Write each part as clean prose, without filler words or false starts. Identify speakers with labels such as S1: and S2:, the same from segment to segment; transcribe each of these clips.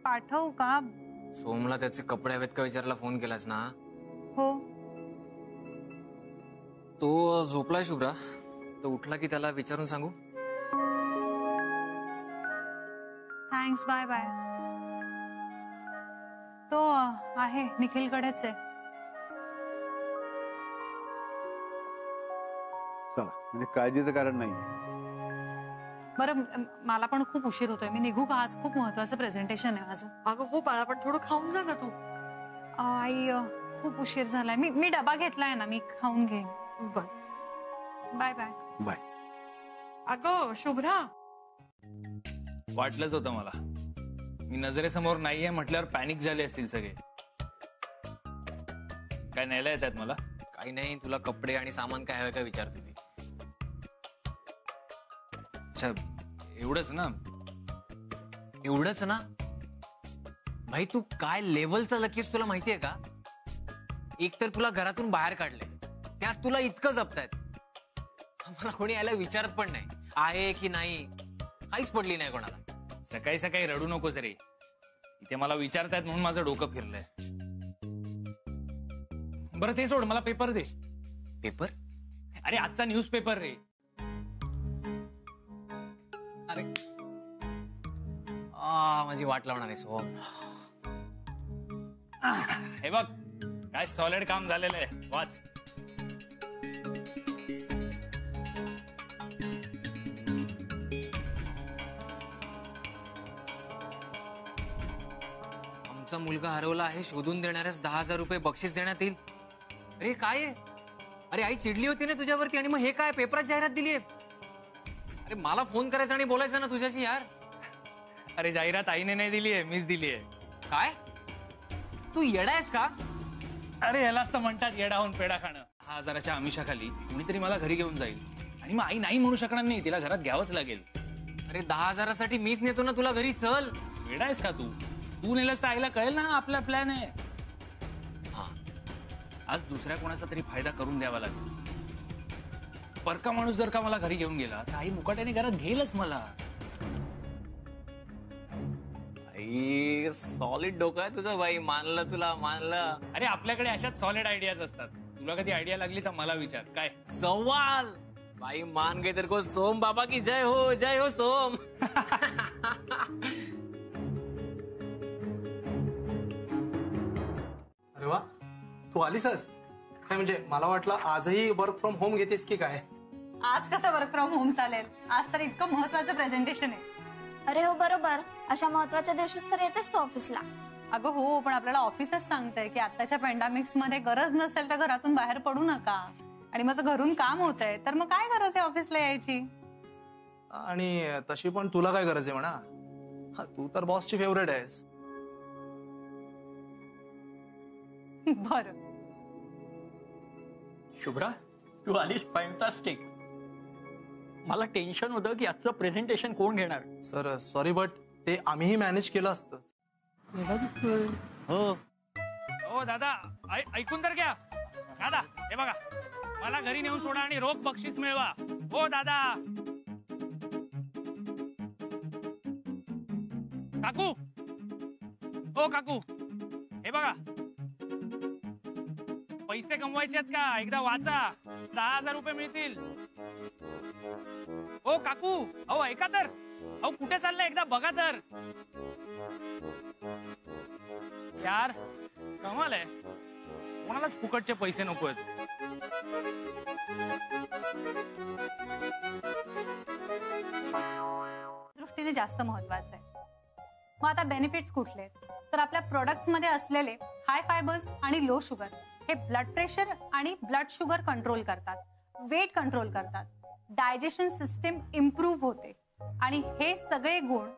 S1: पाठवू का?
S2: सोमला त्याचे कपडे हवेत का विचारायला फोन केलास ना?
S1: हो.
S2: तो झोपलाय शुभ्रा, तो उठला की त्याला विचारून सांगू.
S1: Thanks, bye bye. तो आहे निखिलकडेच आहे.
S3: चला, म्हणजे काळजीचं कारण नाही.
S1: बरं, मला पण खूप उशीर होतोय, मी निघू का? आज खूप महत्वाचं प्रेझेंटेशन आहे माझं.
S4: अगं हो बाळा, पण थोडं खाऊन जा ना तू.
S1: आई, खूप उशीर झालाय. मी डबा घेतलाय ना, मी खाऊन घेईन. Bye bye.
S3: बाय.
S4: अगं शुभ्रा,
S5: वाटलंच होतं मला. मी नजरेसमोर नाहीये म्हटल्यावर पॅनिक झाले असतील सगळे. काय न्यायला येतात मला?
S2: काही नाही, तुला कपडे आणि सामान काय हवं का विचारते ती.
S5: अच्छा, एवढंच ना?
S2: एवढंच ना? भाई तू काय लेवलचा लकीस तुला माहितीये का? एक तर तुला घरातून बाहेर काढले, त्यात तुला इतकं जपतायत. मला कोणी यायला विचारत पण नाही आहे की नाही, काहीच पडली नाही कोणाला.
S5: सकाळी सकाळी रडू नकोस रे. इथे मला विचारतायत म्हणून माझं डोकं फिरलंय. बरं ते सोड, मला पेपर दे.
S2: पेपर?
S5: अरे आजचा न्यूज पेपर रे.
S2: अरे माझी वाट लावणार आहे सोम.
S5: हे बघ, काय सॉलिड काम झालेलं आहे, वाच.
S2: आमचा मुलगा हरवला आहे, शोधून देणाऱ्यास 10,000 रुपये बक्षीस देण्यात येईल. अरे काय आहे? अरे आई चिडली होती ना तुझ्यावरती, आणि मग हे काय पेपरात जाहिरात दिली आहे? अरे मला फोन करायचा आणि बोलायचं ना तुझ्याशी यार.
S5: अरे जाहिरात आईने नाही दिली आहे, मीच दिली आहे.
S2: काय? तू येडा आहेस का?
S5: अरे यालाच तर म्हणतात येडाहून पेढा खाणं. 10,000च्या आमिषाखाली कुणीतरी मला घरी घेऊन जाईल आणि मग आई नाही म्हणू शकणार नाही, तिला घरात घ्यावंच लागेल.
S2: अरे 10,000साठी मीच नेतो ना तुला घरी, चल.
S5: वेडा आहेस का तू? तू नेलंस तर आईला कळेल ना आपला प्लॅन आहे. आज दुसऱ्या कोणाचा तरी फायदा करून द्यावा लागेल. परका माणूस जर का मला घरी घेऊन गेला तर आई मुकाट्याने घरात घेईलच मला.
S2: आई सॉलिड डोकं आहे तुझं बाई, मानलं तुला, मानलं.
S5: अरे आपल्याकडे अशाच सॉलिड आयडियाज असतात. तुला कधी आयडिया लागली तर मला विचार. काय
S2: सवाल भाई, मान गए तेरे को. सोम बाबा की जय हो, जय हो सोम.
S6: अरे वा, तू आलीसच. काय म्हणजे मला वाटलं आजही वर्क फ्रॉम होम घेतेस की काय?
S1: आज कसं वर्क फ्रॉम होम चालेल? आज तर इतकं महत्वाचं प्रेझेंटेशन आहे.
S7: अरे हो बरोबर, अशा महत्वाच्या दिवशीच तर येतेस तू ऑफिसला.
S1: अगं हो, पण आपल्याला ऑफिसच सांगतंय की आताच्या पॅन्डेमिक्स मध्ये गरज नसेल तर घरातून बाहेर पडू नका. आणि माझं घरून काम होतंय तर मग काय गरज आहे ऑफिसला यायची?
S6: आणि तशी पण तुला काय गरज आहे म्हणा, तू तर बॉसची फेवरेट आहेस.
S1: बर.
S8: शुभ्रा, तू आलीस, फॅन्टास्टिक. मला टेन्शन होतं की आजचं प्रेझेंटेशन कोण घेणार.
S6: सर सॉरी, बट ते आम्हीही मॅनेज केलं असतं.
S8: हो
S5: हो दादा, ऐकून तर घ्या. दादा हे बघा, मला घरी नेऊन सोडा आणि रोख बक्षीस मिळवा. हो दादा. काकू, हो काकू, हे बघा, पैसे कमवायचे आहेत का? एकदा वाचा, 10,000 रुपये मिळतील. हो काकू, अहो ऐका तर. अहो कुठे चाललंय, एकदा बघा तर. यार कमाल आहे, कोणालाच फुकटचे पैसे नको आहेत.
S1: दृष्टीने जास्त महत्वाचं आहे. मग आता बेनिफिट्स कुठले? तर आपल्या प्रोडक्ट्स मध्ये असलेले हाय फायबर्स आणि लो शुगर हे ब्लड प्रेशर आणि ब्लड शुगर कंट्रोल करतात, वेट कंट्रोल करतात, डायजेशन सिस्टीम इम्प्रूव्ह होते. आणि हे सगळे गुण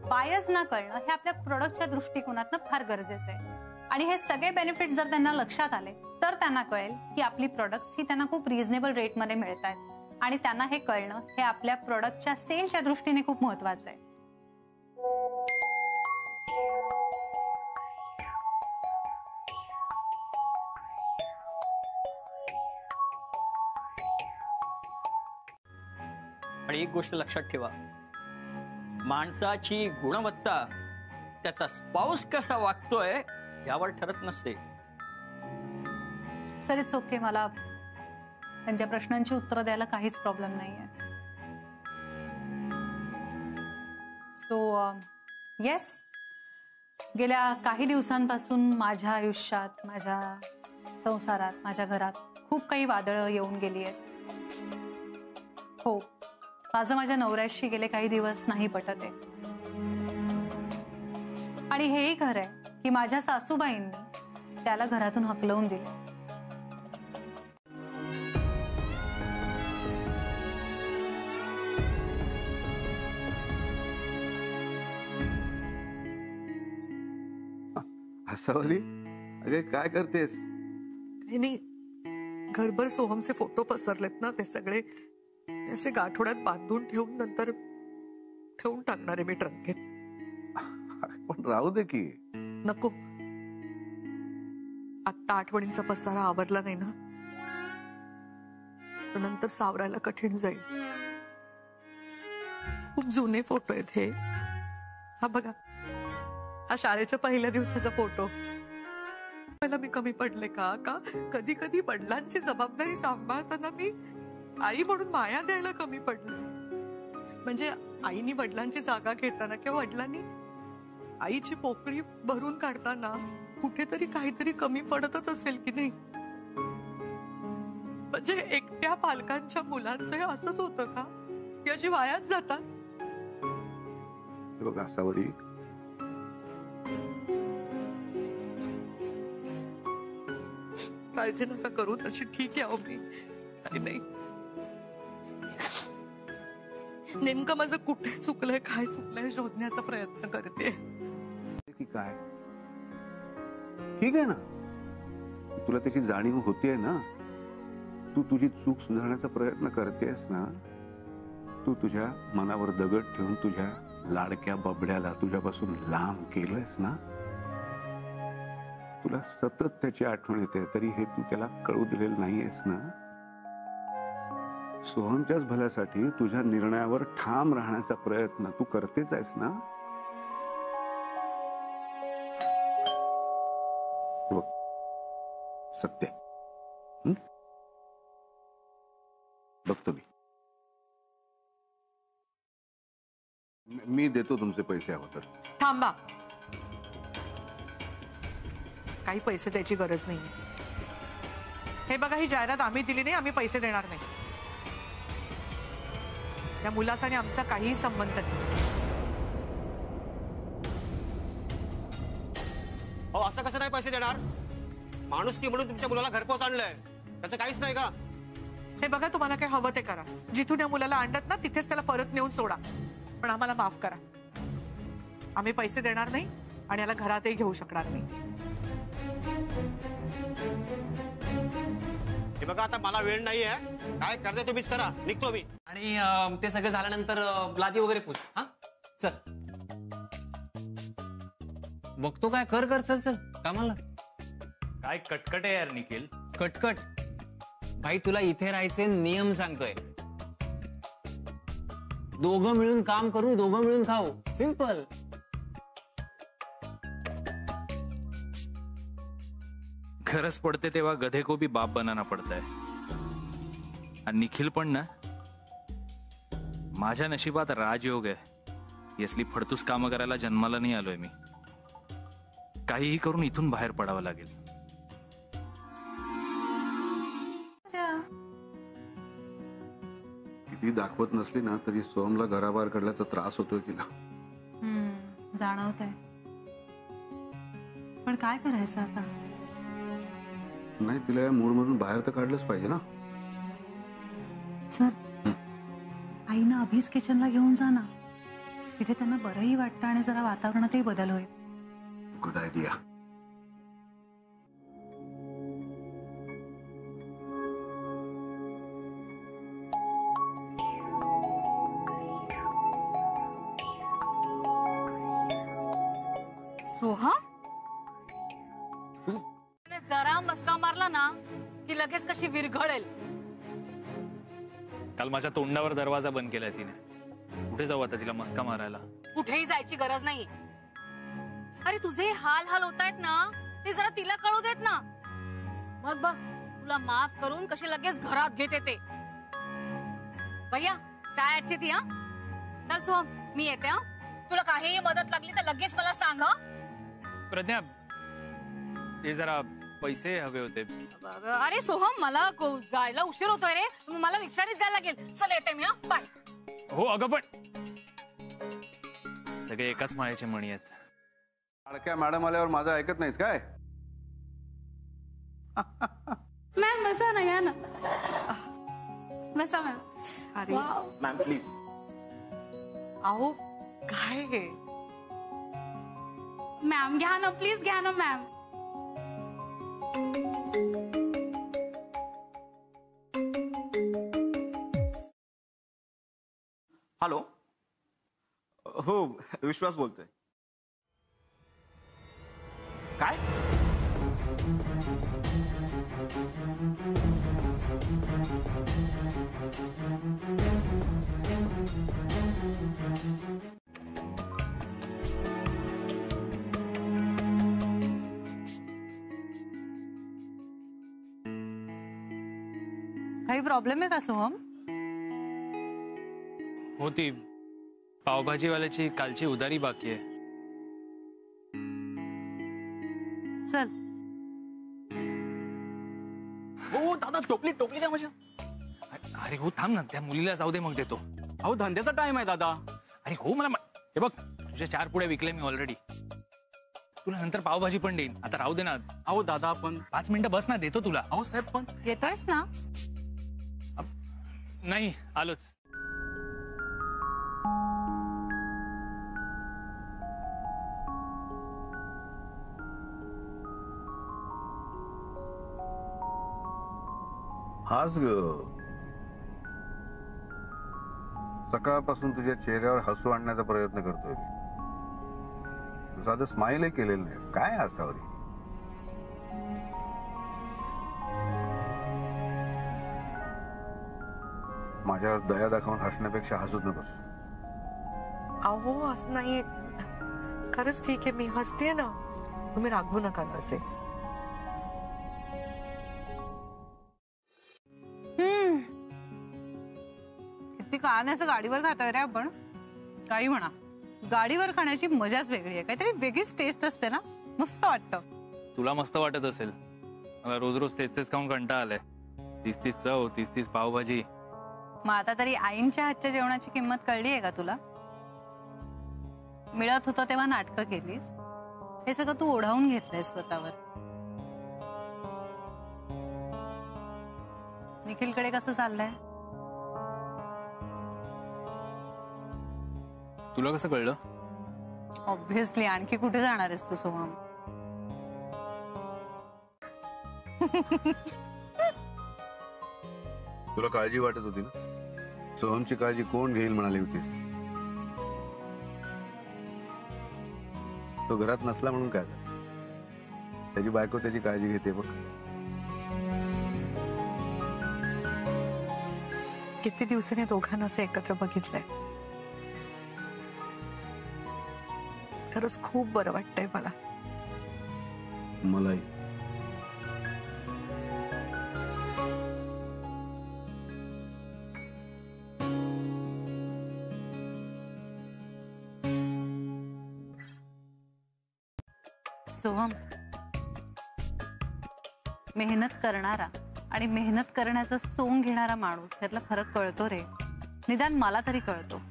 S1: बायस ना कळणं हे आपल्या प्रोडक्टच्या दृष्टिकोनातनं फार गरजेचं आहे. आणि हे सगळे बेनिफिट जर त्यांना लक्षात आले तर त्यांना कळेल की आपली प्रोडक्ट्स ही त्यांना खूप रिझनेबल रेटमध्ये मिळत आहेत. आणि त्यांना हे कळणं हे आपल्या प्रोडक्टच्या सेलच्या दृष्टीने खूप महत्वाचं आहे.
S8: आणि एक गोष्ट लक्षात ठेवा, माणसाची गुणवत्ता त्याचा स्पाऊस कसा वागतोय यावर ठरत नसते.
S1: सर इट्स ओके, मला त्यांच्या प्रश्नांची उत्तरं द्यायला काहीच प्रॉब्लेम नाहीये. सो येस, गेल्या काही दिवसांपासून माझ्या आयुष्यात, माझ्या संसारात, माझ्या घरात खूप काही वादळं येऊन गेली आहेत. हो, माझं माझ्या नवऱ्याशी गेले काही दिवस नाही पटत आहे. आणि हेही खरं आहे की माझ्या सासूबाईंनी त्याला घरातून हकलवून दिले.
S3: हसावली, अगे काय करतेस?
S4: काही नाही, घरभर सोहमचे फोटो पसरलेत ना, ते सगळे असे गाठोड्यात बांधून ठेवून नंतर ठेवून टाकणार आहे मी ट्रंकेत.
S3: पण राहू दे की.
S4: नको, आत्ता आठवणींचा पसारा आवरला नाही ना, तर नंतर सावरायला कठीण जाईल. खूप जुने फोटो आहेत हे. हा बघा, हा शाळेच्या पहिल्या दिवसाचा फोटो. मला मी कमी पडले का? कधी कधी वडिलांची जबाबदारी सांभाळताना मी आई म्हणून माया द्यायला कमी पडले. म्हणजे आईनी वडिलांची जागा घेताना किंवा वडिलांनी आईची पोकळी भरून काढताना कुठेतरी काहीतरी कमी पडतच असेल की नाही? म्हणजे एकट्या पालकांच्या मुलांचं हे असंच होतं का, की अशी वायाच जातात?
S3: हे बघ हसावली,
S4: काळजी नका करू, तशी ठीक आहे अहो मी. काही नाही, नेमकं माझं कुठे चुकलंय, काय चुकलंय शोधण्याचा प्रयत्न करते.
S3: की काय ठीक आहे ना, तुला त्याची जाणीव होतीये ना, तू तुझी चूक सुधारण्याचा प्रयत्न करतेस ना. तू तुझ्या मनावर दगड ठेवून तुझ्या लाडक्या बबड्याला तुझ्यापासून लांब केलंयस ना. तुला सतत त्याची आठवण येते, तरी हे तू त्याला कळू दिलेलं नाहीयेस ना. सोहमच्याच भल्यासाठी तुझ्या निर्णयावर ठाम राहण्याचा प्रयत्न तू करतेच आहेस ना. बघ सत्य, बघतो मी देतो तुमचे पैसे हवं तर.
S4: थांबा, काही पैसे द्यायची गरज नाही. हे बघा, ही जाहिरात आम्ही दिली नाही, आम्ही पैसे देणार नाही. त्या मुलाचा आणि आमचा काहीही संबंध नाही.
S9: हो, असं कसं नाही पैसे देणार? माणूस की म्हणून तुमच्या मुलाला घरपोच आणलंय, त्याचं काहीच नाही का?
S4: हे बघा, तुम्हाला काय हवं ते करा. जिथून या मुलाला आणत ना तिथेच त्याला परत नेऊन सोडा, पण आम्हाला माफ करा. आम्ही पैसे देणार नाही आणि याला घरातही घेऊ शकणार नाही.
S9: हे बघा, आता मला वेळ नाहीये, काय करते तुम्हीच करा, निघतो मी.
S2: आणि ते सगळं झाल्यानंतर लादी वगैरे पुस. हा चल, बघतो काय कर कर, चल चल कामाला.
S5: काय कटकट आहे यार निखिल.
S2: कटकट भाई, तुला इथे राहायचे नियम सांगतोय. दोघं मिळून काम करू, दोघं मिळून खाऊ, सिंपल.
S5: गरज पडते तेव्हा गधे को भी बाप बनाना पडताय. आणि निखिल पण ना, माझ्या नशिबात राजयोग आहे. यसली फडतूस कामं करायला जन्माला नाही आलोय मी. काहीही करून इथून बाहेर पडावं लागेल.
S3: किती दाखवत नसली ना तरी सोहमला घराबाहेर काढल्याचा त्रास होतोय तिला.
S1: जाणवत आहे, पण काय करायचं आता?
S3: नाही, तिला या मूड मधून बाहेर तर काढलंच पाहिजे ना.
S1: सर, आईना अभिज किचनला घेऊन जा ना, तिथे त्यांना बरंही वाटतं आणि जरा वातावरणातही बदल होईल.
S3: Good idea.
S10: सोहम, जरा मस्का मारला ना की लगेच कशी विरघळेल.
S5: काल माझ्या तोंडावर दरवाजा बंद केलाय तिने. कुठे जाऊ आता तिला मस्का मारायला?
S10: कुठेही जायची गरज नाही. अरे तुझे हाल हाल होतायत ना, ते जरा तिला कळू देत ना. मग बघ तुला माफ करून कशी लगेच घरात घेते ते. भैया चाय अच्छी थी. हा चल सोहम मी येते. हा तुला काहीही मदत लागली तर लगेच मला सांग.
S5: प्रज्ञा, ते जरा पैसे हवे होते.
S10: अरे सोहम मला जायला उशीर होतोय रे, मला रिक्षानेच जायला लागेल. चल येते मी. हा बाय.
S5: हो अगं पण सगळे एकाच माळ्याचे मणी आहेत.
S3: लाडक्या मॅडम आल्यावर माझं ऐकत नाहीस काय?
S10: मॅम बसा ना, या ना. बसा मॅम.
S4: अरे
S9: मॅम प्लीज.
S4: अहो काय हे?
S10: मॅम घ्या ना, प्लीज घ्या ना मॅम.
S9: हॅलो. हो विश्वास बोलतोय. काय?
S1: काही प्रॉब्लेम आहे का सोहम?
S5: होती पावभाजीवाल्याची कालची उधारी बाकी आहे.
S1: चल.
S9: हो दादा टोपली टोपली द्या माझ्या.
S5: अरे हो थांब ना, त्या मुलीला जाऊ दे मग देतो.
S9: अहो धंद्याचा टाइम आहे दादा.
S5: अरे हो मला हे बघ तुझे 4 पुढे विकले मी ऑलरेडी. तुला नंतर पावभाजी पण देईन. आता राहू दे ना.
S9: अहो दादा पण
S5: 5 मिनिटं बस ना, देतो तुला.
S9: अहो साहेब पण
S1: येतोयस ना?
S5: नाही आलोच.
S3: हास ग. सकाळपासून तुझ्या चेहऱ्यावर हसू आणण्याचा प्रयत्न करतोय मी. साधं स्माईलही केलेलं नाही. काय हसावरी? माझ्यावर दया दाखवून हसण्यापेक्षा हसूच नकोस.
S4: अहो असं नाही. खरंच ठीक आहे, मी हसतेय ना. तुम्ही रागवू नका ना असे.
S1: किती असं गाडीवर खातोय रे आपण. काही म्हणा, गाडीवर खाण्याची मजाच वेगळी आहे. काहीतरी वेगळीच टेस्ट असते ना, मस्त वाटतं.
S5: तुला मस्त वाटत असेल, मला रोज रोज तेच तेच खाऊन कंटाळा आलाय. 30-30 चव, 30-30 पावभाजी.
S1: मग आता तरी आईंच्या हातच्या जेवणाची किंमत कळली आहे का तुला? मिळत होतं तेव्हा नाटकं केलीस, हे सगळं तू ओढावून घेतलंय स्वतःवर. निखिलकडे कसं चाललंय?
S5: तुला कसं कळलं?
S1: ऑब्व्हियसली. आणखी कुठे जाणार आहेस तू सोहम?
S3: तुला काळजी वाटत होती ना? सोहमची काळजी कोण घेईल म्हणाली होतीस? तो घरात नसला म्हणून काय झालं? त्याची बायको त्याची काळजी घेते बघ.
S4: किती दिवसांनी दोघांना असं एकत्र बघितलंय. खरंच खूप बरं वाटतंय मला.
S3: मलाही.
S1: सोहम, मेहनत करणारा आणि मेहनत करण्याचं सोंग घेणारा माणूस यातला फरक कळतो रे. निदान मला तरी कळतो.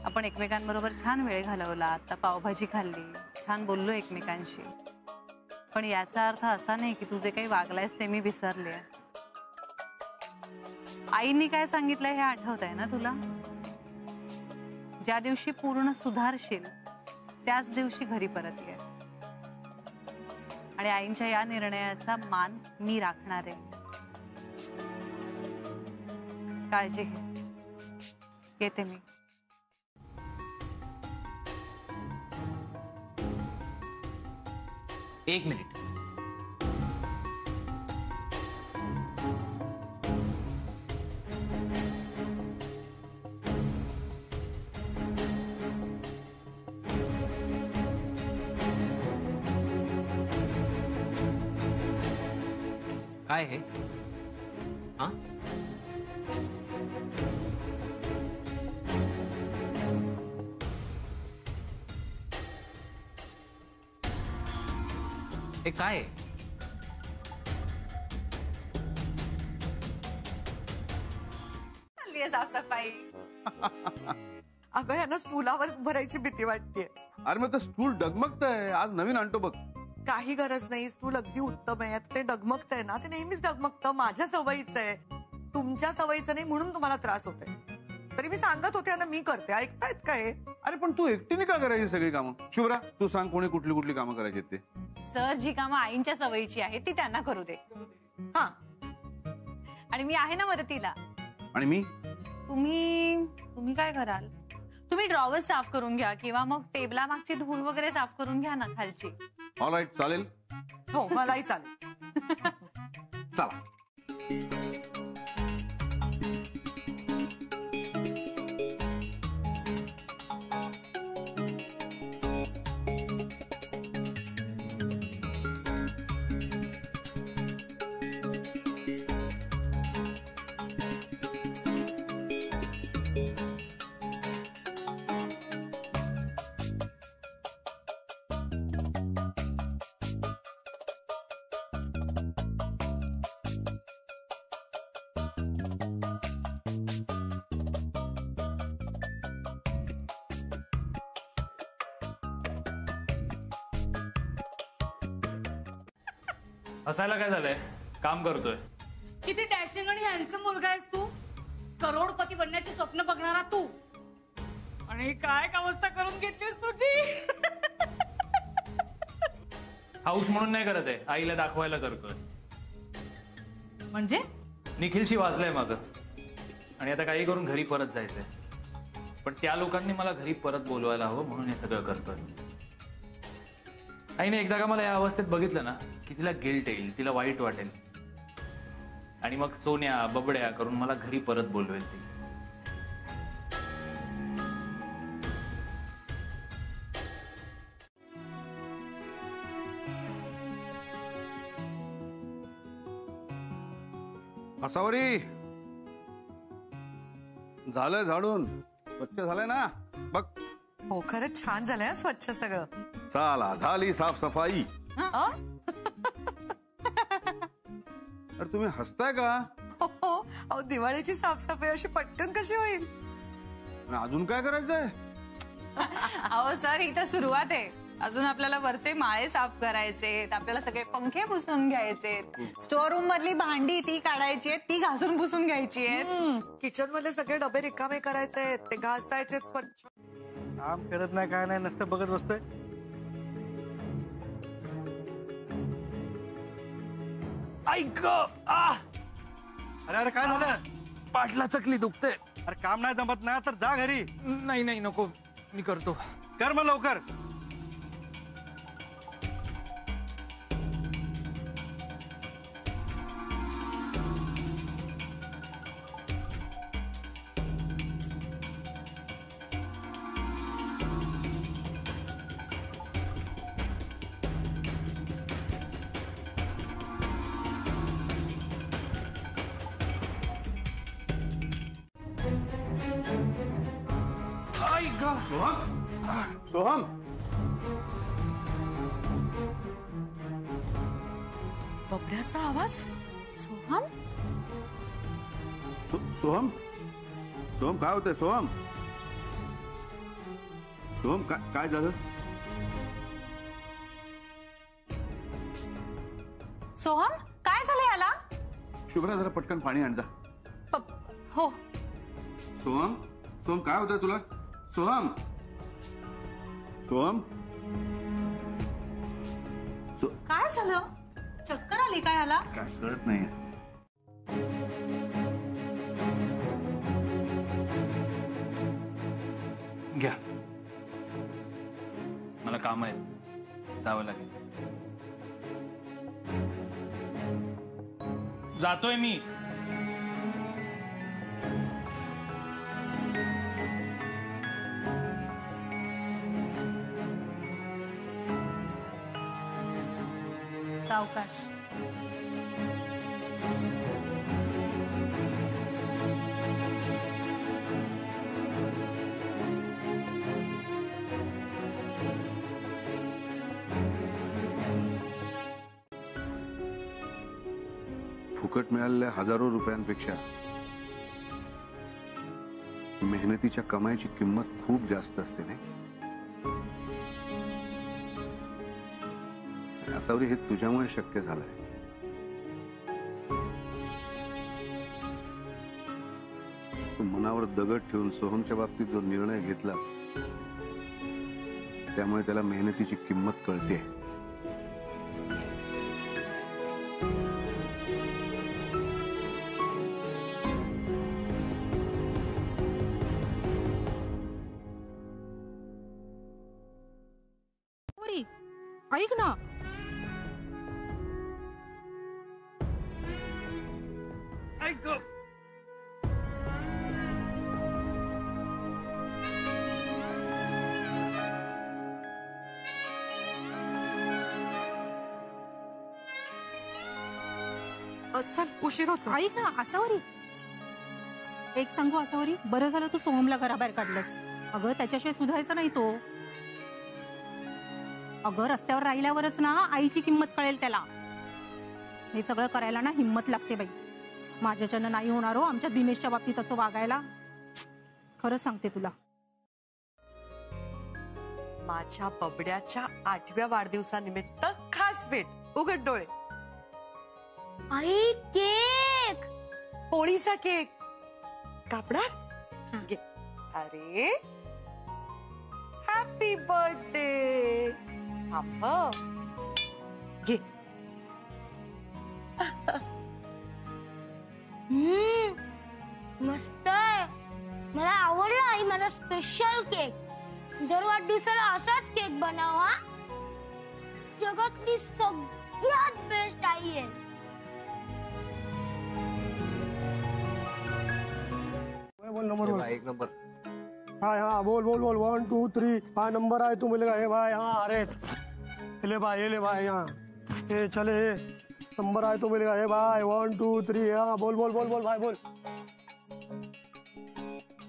S1: आपण एकमेकांबरोबर छान वेळ घालवला, आता पावभाजी खाल्ली, छान बोललो एकमेकांशी. पण याचा अर्थ असा नाही की तू जे काही वागलायस ते मी विसरले. आईनी काय सांगितलंय हे आठवतंय ना तुला? ज्या दिवशी पूर्ण सुधारशील त्याच दिवशी घरी परत ये. आणि आईंच्या या निर्णयाचा मान मी राखणार आहे. काळजी घे. येते मी.
S2: एक मिनिट. काय हे? हा? हे काय आहे?
S4: चालली आहे साफसफाई. अगं यांना स्टूलावर भरायची भीती वाटते.
S3: अरे मग स्टूल डगमगतंय, आज नवीन आणतो बघ.
S4: काही गरज नाही, स्टूल अगदी उत्तम आहे. ते डगमगतंय ना, ते नेहमीच डगमगतं. माझ्या सवयीचं आहे, तुमच्या सवयीचं नाही, म्हणून तुम्हाला त्रास होतोय. तरी मी सांगत होते ना, मी करते. ऐकतायत काय?
S3: अरे पण तू एकटीने का करायची सगळी कामं? शुभ्रा, तू सांग कोणी कुठली कुठली कामं करायची ते.
S1: सर, जी कामं आईंच्या सवयीची आहे ती त्यांना करू दे.
S4: हा,
S1: आणि मी आहे ना मदतीला.
S3: आणि मी?
S1: तुम्ही काय कराल? तुम्ही ड्रॉवर साफ करून घ्या किंवा मग टेबला मागची धूळ वगैरे साफ करून घ्या ना खालची.
S3: ऑल राईट, चालेल.
S4: हो, मलाही चालेल.
S3: चला.
S5: हसायला काय झालंय? काम करतोय.
S10: किती डॅशिंग आणि हँडसम मुलगा आहेस तू. करोडपती बनण्याची स्वप्न बघणारा तू. आणि काय अवस्था करून घेतलीस तुझी.
S5: हाऊस म्हणून नाही करत आहे, आईला दाखवायला करतोय.
S10: म्हणजे
S5: निखिलशी वाजलंय माझं, आणि आता काही करून घरी परत जायचंय. पण त्या लोकांनी मला घरी परत बोलवायला हवं म्हणून हे सगळं करतोय. आईने एकदा का मला या अवस्थेत बघितलं ना की तिला गिल्ट येईल, तिला वाईट वाटेल, आणि मग सोन्या बबड्या करून मला घरी परत बोलवेल ती.
S3: असावरी झालं झाडून, स्वच्छ झालंय ना बघ.
S4: हो, खरंच छान झालंय स्वच्छ सगळं.
S3: चला, झाली साफसफाई. अरे तुम्ही हसताय का?
S4: हो, दिवाळीची साफसफाई अशी पटकन कशी होईल?
S3: अजून काय करायचंय?
S1: अहो सर, ही तर सुरुवात आहे. अजून आपल्याला वरचे माळे साफ करायचे, आपल्याला सगळे पंखे पुसून घ्यायचे, स्टोर रूम मधली भांडी ती काढायची आहेत, ती घासून पुसून घ्यायची आहेत,
S4: किचन मधले सगळे डबे रिकामे करायचे, ते घासायचे स्वच्छ.
S9: काम करत नाही, काय नाही, नसतं बघत बसतोय.
S5: ऐक,
S9: अरे अरे काय झालं?
S5: पाठला चकली दुखते.
S9: अरे काम नाही जमत ना तर जा घरी.
S5: नाही नाही नको, मी करतो.
S9: कर मग लवकर.
S3: सोहम,
S4: बबड्याचा आवाज.
S1: सोहम,
S3: सोहम, सोहम काय होतंय? सोहम, सोहम काय झालं?
S1: सोहम काय झालं याला?
S3: शुभ्रा, जरा पटकन पाणी आण जा.
S1: हो.
S3: सोहम, सोहम काय होतंय तुला? सोहम, सोहम,
S1: काय झालं? चक्कर आली काय याला?
S3: काय कळत नाही.
S5: घ्या, मला काम आहे, जावं लागेल. जातोय मी.
S1: सावकाश.
S3: फुकट मिळालेल्या हजारो रुपयांपेक्षा मेहनतीच्या कमाईची किंमत खूप जास्त असते नाही. असावरी हे तुझ्यामुळे शक्य झालंय. तू मनावर दगड ठेवून सोहमच्या बाबतीत जो निर्णय घेतला त्यामुळे त्याला मेहनतीची किंमत कळते.
S4: ऐक ना,
S6: ऐक
S4: चल उशीर होतो.
S1: ऐक ना असावरी, एक सांगू असावरी, बरं झालं तू सोहमला घराबाहेर काढलंस. अगं त्याच्याशिवाय सुधारायचं नाही तो. अगं रस्त्यावर राहिल्यावरच ना आईची किंमत कळेल त्याला. हे सगळं करायला ना हिंमत लागते बाई. माझ्याच्यानं नाही होणार हो आमच्या दिनेशच्या बाबतीत असं वागायला. खरंच सांगते तुला.
S4: माझ्या बबड्याच्या 8व्या वाढदिवसानिमित्त खास भेट. उघड डोळे.
S7: आई केक.
S4: पोळीचा केक कापणार घे. अरे हॅपी बर्थडे. घे.
S7: मस्त आहे. मला आवडला आई माझा स्पेशल केक. दर वाढदिवसाला असाच केक बनव हा. जगातली सगळ्यात बेस्ट आई आहेस.
S11: बोल नंबर बोल.
S2: एक नंबर.
S11: हाँ हाँ बोल बोल बोल 1 2 3. हाँ नंबर आए तो मिलेगा. ये भाई हाँ अरे ये ले भाई यहाँ ये चले ये नंबर आए तो मिलेगा. ये भाई 1 2 3. हाँ बोल बोल बोल बोल भाई बोल.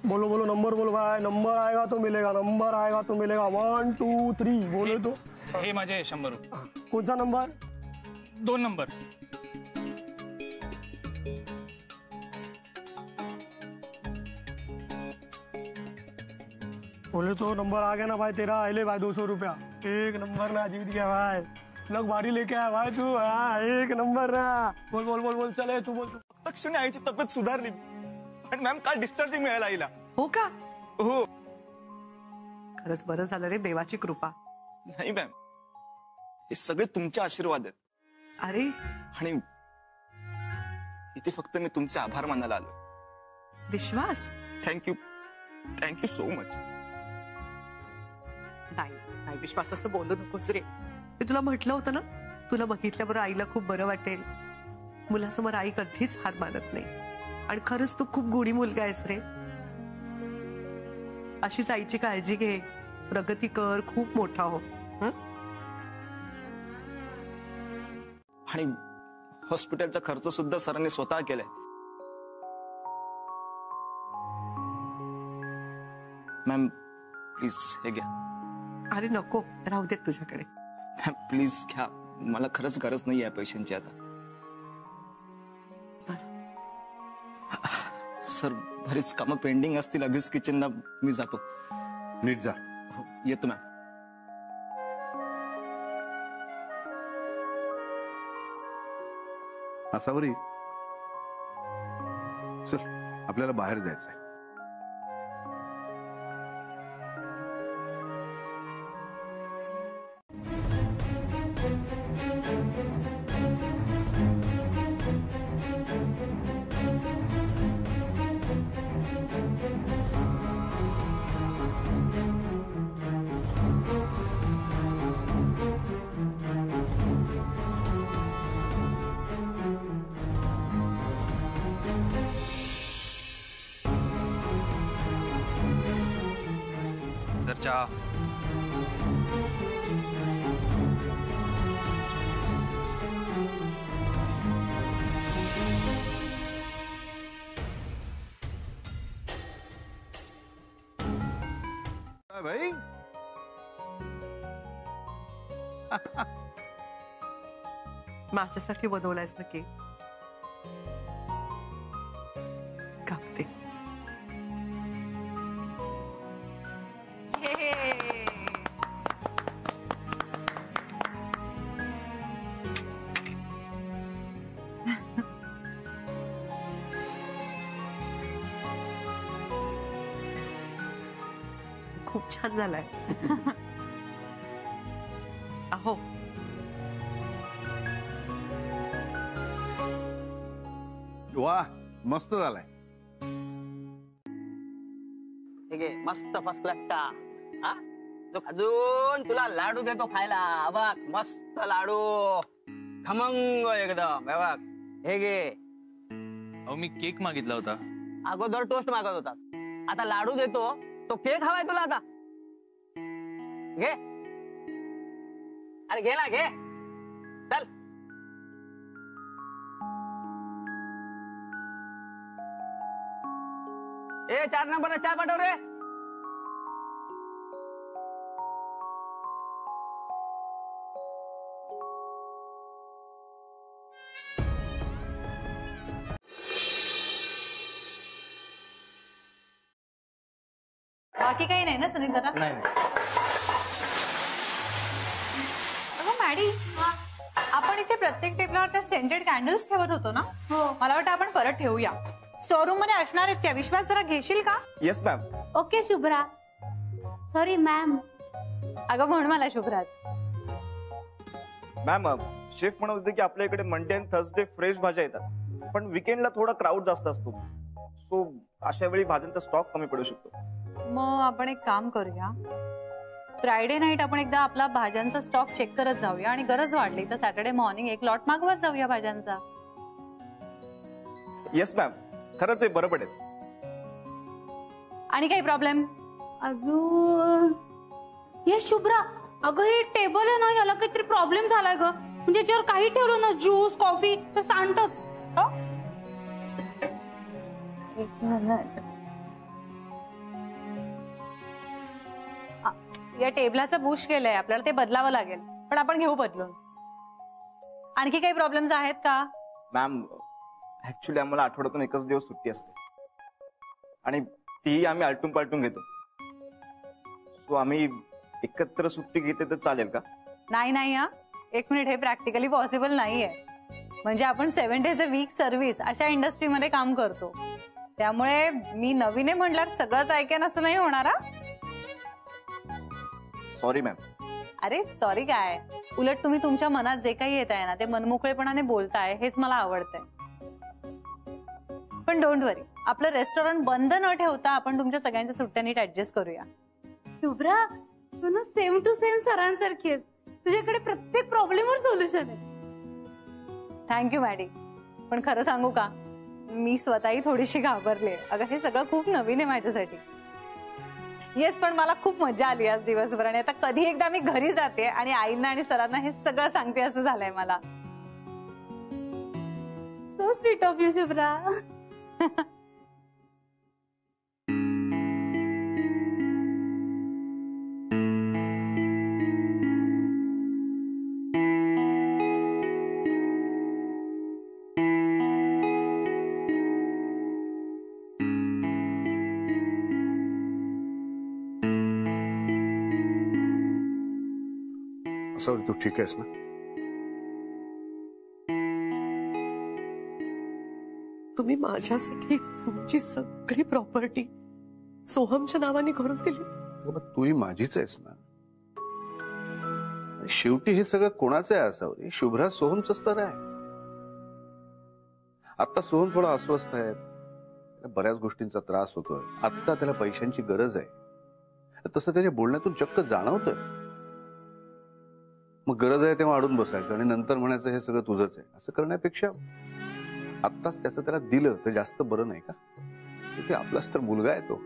S11: बोलो बोलो नंबर बोलो भाई. नंबर आएगा तो मिलेगा. नंबर आएगा तो मिलेगा. 1 2 3 बोले तो.
S5: हे माझे 100 रुपये.
S11: कौन सा नंबर?
S5: 2 नंबर.
S11: बोले तो नंबर आ गया ना भाई तेरा. ले भाई 200 रुपया. एक नंबर ना जीत गया भाई. लग भारी लेके आया भाई तू. हाँ एक नंबर ना. बोल बोल बोल बोल चले तू बोल.
S12: तक्षणी आईची तब्येत सुधारली आणि मॅम काल डिस्चार्जिंग मिळाला आईला.
S4: हो का?
S12: हो.
S4: खरंच बरं झालं रे. देवाची कृपा.
S12: नाही मॅम हे सगळे तुमचे आशीर्वाद आहेत.
S4: अरे
S12: आणि इथे फक्त मी तुमचे आभार मानायला आलो.
S4: विश्वास.
S12: Thank you so much.
S4: नाही विश्वास असं बोलू नकोस रे. मी तुला म्हटलं होतं ना तुला बघितल्यावर आईला खूप बरं वाटेल. मुलासमोर आई कधीच हार मानत नाही. आणि खरंच तू खूप गुणी मुलगा आहेस रे. अशीच आईची काळजी घे. प्रगती कर. खूप मोठा हो.
S12: आणि हॉस्पिटलचा खर्च सुद्धा सरांनी स्वतः केलाय. मॅम प्लीज हे घ्या.
S4: अरे नको राहू देत तुझ्याकडे.
S12: मॅम प्लीज घ्या. मला खरंच गरज नाही आहे पैशांची आता. सर बरीच कामं पेंडिंग असतील अभिज किचनला. मी जातो.
S3: नीट जा.
S12: हो येतो मॅम.
S3: असावरी चल आपल्याला बाहेर जायचंय.
S5: सर चहा.
S3: भाई
S4: माझ्यासाठी बनवलायस ना केक. खूप छान झालाय. अहो
S3: वा मस्त झालाय.
S13: ठीक आहे, मस्त फर्स्ट क्लास चहा. हा तो अजून तुला लाडू देतो खायला. बघ मस्त लाडू, खमंग एकदम. हे बघ, हे घे.
S5: अहो मी केक मागितला होता.
S13: अगोदर टोस्ट मागत होतास, आता लाडू देतो. तो केक हवाय तुला आता? घे. अरे घे ना, घे. चल. ए 4 नंबर चहा पाठव रे.
S1: बाकी काही नाही ना सुनील दादा?
S6: नाही
S1: अगं मॅडी, आपण इथे प्रत्येक टेबलावर त्या सेंटेड कॅन्डल्स ठेवत होतो ना? मला वाटतं आपण परत ठेवूया. स्टोर रूम मध्ये असणार आहेत त्या. विश्वास जरा घेशील का?
S12: Yes ma'am.
S7: Okay Shubhra. Sorry ma'am.
S1: अगं म्हण मला शुभ्राज.
S12: मॅम शेफ म्हणत होते की आपल्या इकडे मंडे आणि थर्सडे फ्रेश भाज्या येतात, पण विकेंडला थोडा क्राऊड जास्त असतो, सो अशा वेळी भाज्यांचा स्टॉक कमी पडू शकतो.
S1: मग आपण एक काम करूया, फ्रायडे नाईट आपण एकदा आपला भाज्यांचा स्टॉक चेक करत जाऊया आणि गरज वाढली तर सॅटर्डे मॉर्निंग एक लॉट मागवत जाऊया भाज्यांचा.
S12: येस मॅम, खरंच हे बरं पडेल.
S1: आणि काही प्रॉब्लेम?
S7: अजून हे शुभ्रा, अगं हे टेबल आहे ना, याला काहीतरी प्रॉब्लेम झालाय ग. म्हणजे याच्यावर काही ठेवलं ना, ज्यूस कॉफी तर सांडतच.
S1: एक मिनिट. या टेबलाचं बुश केलंय, आपल्याला ते बदलावं लागेल, पण आपण घेऊ बदलून. आणखी काही प्रॉब्लेम्स आहेत का?
S12: मॅम ऍक्च्युली आम्हाला आठवड्यातून एकच दिवस सुट्टी असते आणि तीही आम्ही आलटून पालटून घेतो, सो आम्ही एकत्र सुट्टी घेते तर चालेल का?
S1: नाही नाही, हा एक मिनिट, हे प्रॅक्टिकली पॉसिबल नाहीये. म्हणजे आपण 7 days a week सर्व्हिस अशा इंडस्ट्रीमध्ये काम करतो, त्यामुळे मी नवीन आहे म्हटल्यावर सगळंच ऐकेन असं नाही होणार.
S12: Sorry ma'am.
S1: अरे सॉरी काय, उलट तुम्ही तुमच्या मनात जे काही येत आहे ना ते मनमोकळेपणाने बोलताय, हेच मला आवडतंय. पण डोंट वरी, आपलं रेस्टॉरंट बंद न ठेवता आपण तुमच्या सगळ्यांच्या सुट्ट्या नीट ऍडजस्ट करूया.
S7: शुभ्रा, तू ना सेम टू सेम सरांसारखी आहेस. तुझ्याकडे प्रत्येक प्रॉब्लेमवर सोल्युशन आहे.
S1: Thank you Maddy. पण खरं सांगू का, मी स्वतःही थोडीशी घाबरले. अगं हे सगळं खूप नवीन आहे माझ्यासाठी. येस, पण मला खूप मजा आली आज दिवसभर. आणि आता कधी एकदा मी घरी जाते आणि आईंना आणि सरांना हे सगळं सांगते असं झालंय मला.
S7: So sweet of you Shubhra.
S3: तू ठीक आहेस ना?
S4: तुम्ही माझ्यासाठी तुमची सगळी प्रॉपर्टी सोहमच्या नावाने करून दिली.
S3: तूही माझीच आहेस ना. शेवटी हे सगळं कोणाचं आहे असावं? शुभ्रा सोहमच तर आहे. आता सोहम थोडा अस्वस्थ आहे, बऱ्याच गोष्टींचा त्रास होतोय. आता त्याला पैशांची गरज आहे, तसं त्याच्या बोलण्यातून चक्क जाणवतोय. मग गरज आहे तेव्हा अडून बसायचं आणि नंतर म्हणायचं हे सगळं तुझंच आहे. असं करण्यापेक्षा आत्ताच त्याचं त्याला दिलं तर जास्त बरं नाही का? ते आपलाच तर मुलगा आहे तो.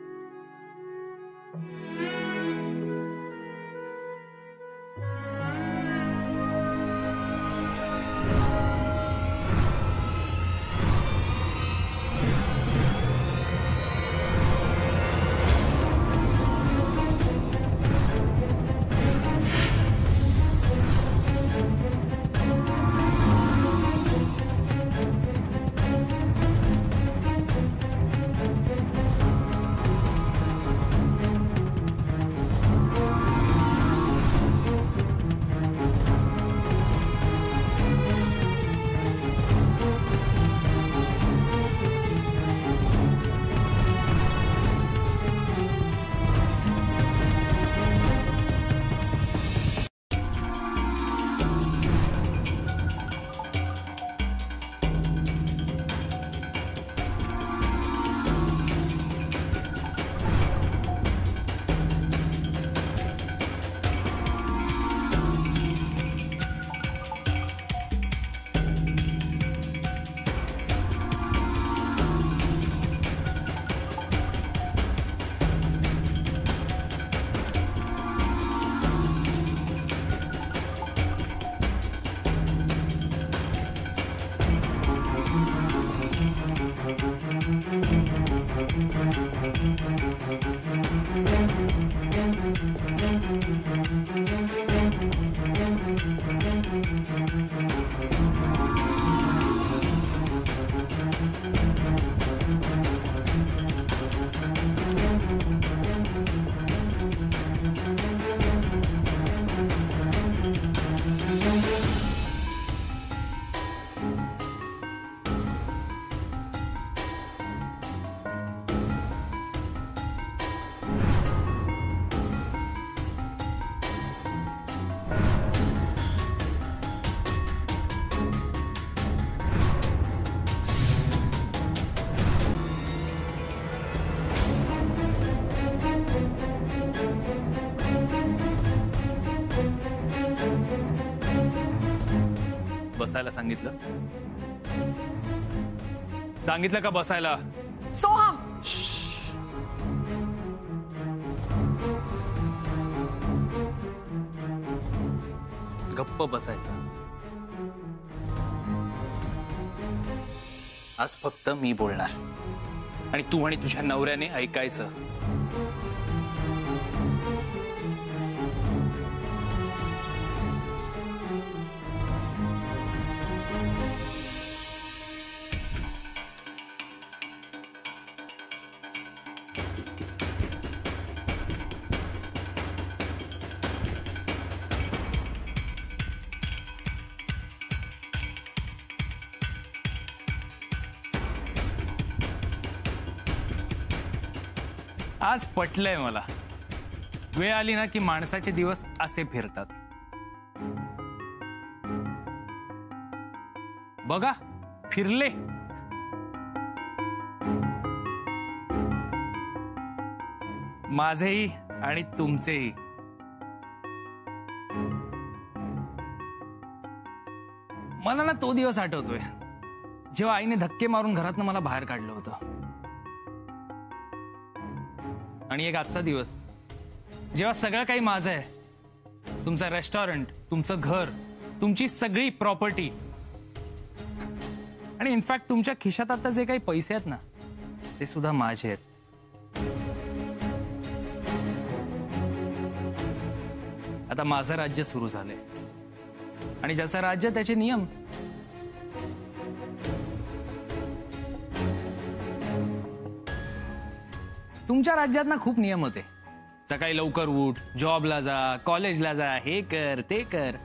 S5: बसायला सांगितलं? सांगितलं का बसायला?
S4: सोहम,
S5: गप्प बसायचं. आज फक्त मी बोलणार आणि तू आणि तुझ्या नवऱ्याने ऐकायचं. आज पटलंय मला. वेळ आली ना की माणसाचे दिवस असे फिरतात. बघा फिरले. माझेही आणि तुमचेही. मला ना तो दिवस आठवतोय जेव्हा आईने धक्के मारून घरातनं मला बाहेर काढलं होतं. आणि एक आजचा दिवस जेव्हा सगळं काही माझं आहे. तुमचं रेस्टॉरंट, तुमचं घर, तुमची सगळी प्रॉपर्टी आणि इनफॅक्ट तुमच्या खिशात आता जे काही पैसे आहेत ना ते सुद्धा माझे आहेत. आता माझं राज्य सुरू झालंय आणि ज्याचं राज्य त्याचे नियम. तुमच्या राज्यात ना खूप नियम होते. सकाळी लवकर उठ, जॉबला जा, कॉलेजला जा, हे कर ते कर.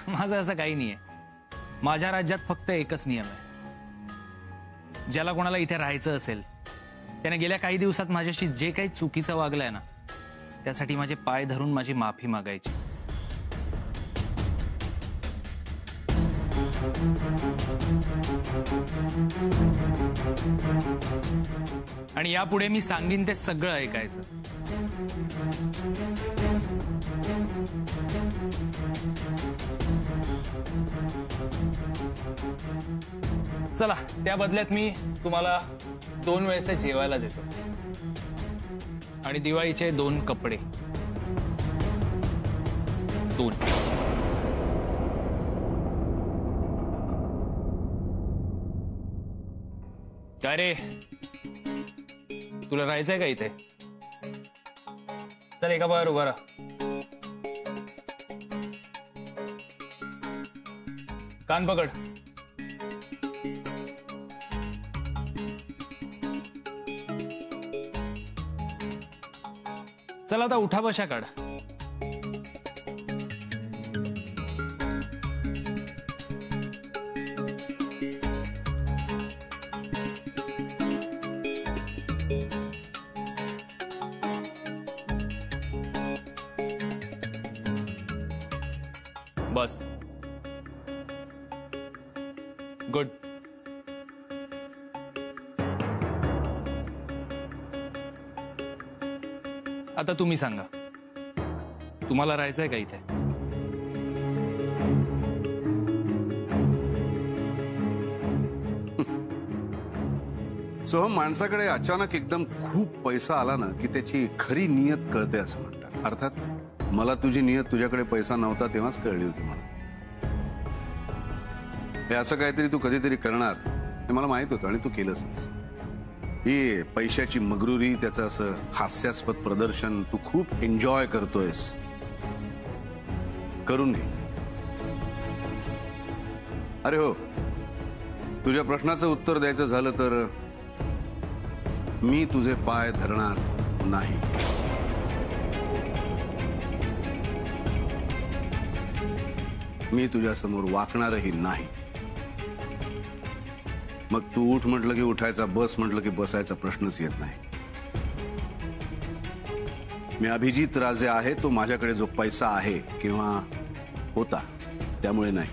S5: माझं असं काही नाहीये. माझ्या राज्यात फक्त एकच नियम आहे. ज्याला कोणाला इथे राहायचं असेल त्याने गेल्या काही दिवसात माझ्याशी जे काही चुकीचं वागलंय ना त्यासाठी माझे पाय धरून माझी माफी मागायची. आणि यापुढे मी सांगीन ते सगळं ऐकायचं. चला, त्या बदल्यात मी तुम्हाला 2 वेळेचे जेवायला देतो आणि दिवाळीचे 2 कपडे. 2. काय रे, तुला राहायचंय का इथे? चल एका पायावर उभा राहा. कान पकड. चल आता उठा बशा काढ. बस. गुड. आता तुम्ही सांगा, तुम्हाला राहायचंय का इथे?
S3: सोहम, माणसाकडे अचानक एकदम खूप पैसा आला ना की त्याची खरी नियत कळते असं म्हणतात. अर्थात मला तुझी नियत तुझ्याकडे पैसा नव्हता तेव्हाच कळली होती मला. हे असं काहीतरी तू कधीतरी करणार हे मला माहित होतं आणि तू केलंच. ही पैशाची मगरुरी, त्याचं असं हास्यास्पद प्रदर्शन तू खूप एन्जॉय करतोयस. करून घे. अरे हो, तुझ्या प्रश्नाचं उत्तर द्यायचं झालं तर मी तुझे पाय धरणार नाही. मी तुझ्या समोर वाकणारही नाही. मग तू उठ म्हटलं की उठायचा, बस म्हटलं की बसायचा प्रश्नच येत नाही. मी अभिजित राजे आहे, तो माझ्याकडे जो पैसा आहे किंवा होता त्यामुळे नाही,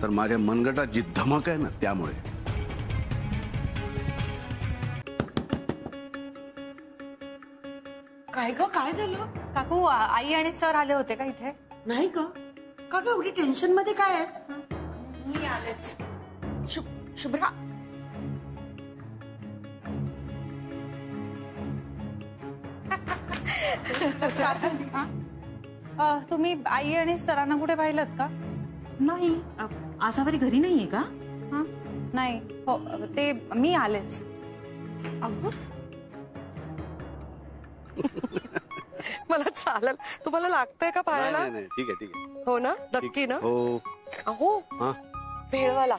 S3: तर माझ्या मनगटात जी धमक आहे ना त्यामुळे.
S4: काय ग, काय झालं?
S1: काकू, आई आणि सर आले होते का इथे?
S4: नाही ग, का ग एवढी टेन्शन मध्ये काय आहेस? मी आलेच. शुभ्रा
S1: तुम्ही आई आणि सरांना कुठे पाहिलं का?
S4: नाही. आसावरी घरी नाहीये का?
S1: नाही हो, ते मी आलेच.
S4: मला चालेल. तुम्हाला लागतंय का पाहायला?
S3: नाही ठीक आहे.
S4: हो ना, नक्की ना?
S3: हो.
S4: अहो भेळवाला